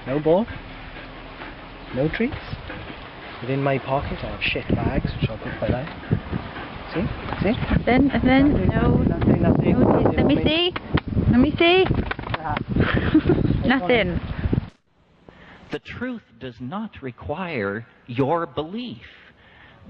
No ball? No treats? Within my pocket I have shit bags, which I'll put by that. See? See? Then, Nothing, no. Nothing. No, let me see. Let me see. Nothing. The truth does not require your belief.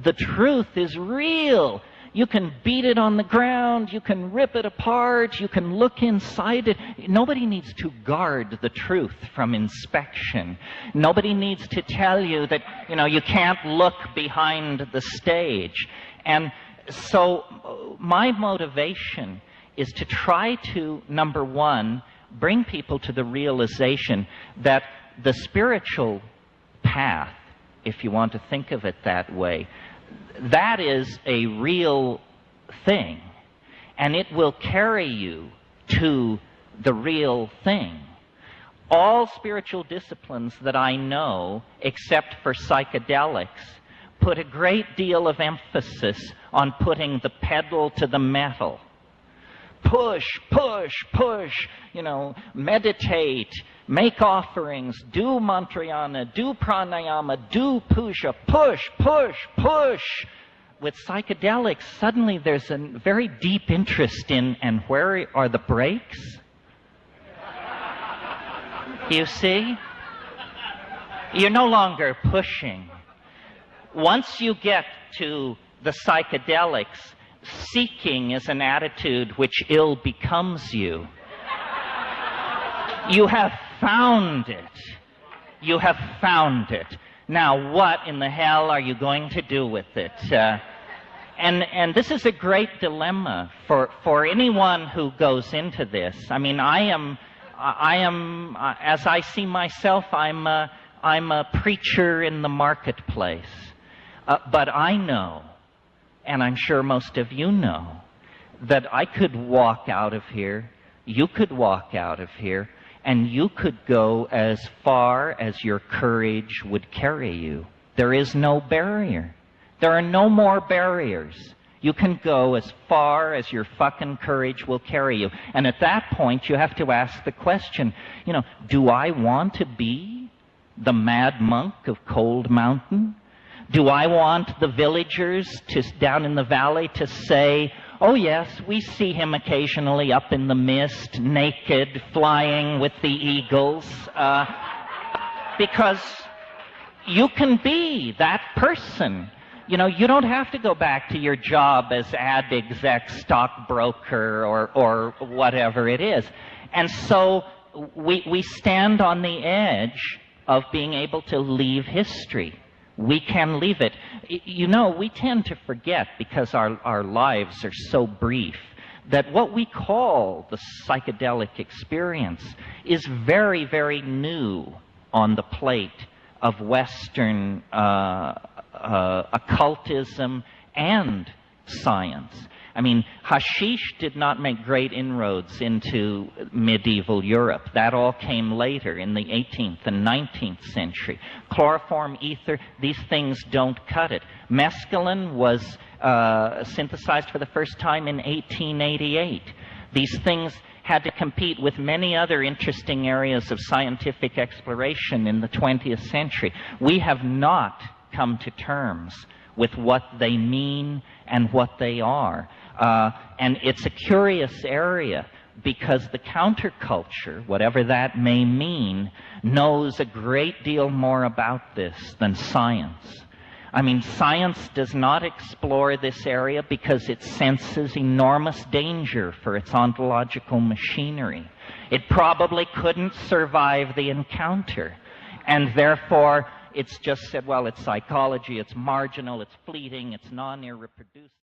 The truth is real. You can beat it on the ground, you can rip it apart, you can look inside it. Nobody needs to guard the truth from inspection. Nobody needs to tell you that, you can't look behind the stage. And so my motivation is to try to, number one, bring people to the realization that the spiritual path, if you want to think of it that way, that is a real thing, and it will carry you to the real thing. All spiritual disciplines that I know, except for psychedelics, put a great deal of emphasis on putting the pedal to the metal. Push, push, push, meditate, make offerings, do mantrayana, do pranayama, do puja, push, push, push. With psychedelics, suddenly there's a very deep interest in, and where are the brakes? You see? You're no longer pushing. Once you get to the psychedelics, seeking is an attitude which ill becomes you. You have found it. You have found it. Now, what in the hell are you going to do with it? And this is a great dilemma for anyone who goes into this. I mean, I am, as I see myself, I'm a preacher in the marketplace. But I know, and I'm sure most of you know, that I could walk out of here, you could walk out of here, and you could go as far as your courage would carry you. There is no barrier. There are no more barriers. You can go as far as your fucking courage will carry you. And at that point, you have to ask the question, do I want to be the mad monk of Cold Mountain? Do I want the villagers down in the valley to say, oh yes, we see him occasionally up in the mist, naked, flying with the eagles, because you can be that person. You don't have to go back to your job as ad exec, stockbroker, or whatever it is. And so we stand on the edge of being able to leave history. We can leave it. We tend to forget, because our lives are so brief, that what we call the psychedelic experience is very, very new on the plate of Western occultism and science. I mean, hashish did not make great inroads into medieval Europe. That all came later in the 18th and 19th century. Chloroform, ether, these things don't cut it. Mescaline was synthesized for the first time in 1888. These things had to compete with many other interesting areas of scientific exploration in the 20th century. We have not come to terms with what they mean and what they are. And it's a curious area, because the counterculture, whatever that may mean, knows a great deal more about this than science. I mean, science does not explore this area because it senses enormous danger for its ontological machinery. It probably couldn't survive the encounter, and therefore it's just said, well, it's psychology, it's marginal, it's fleeting, it's non-irreproducible.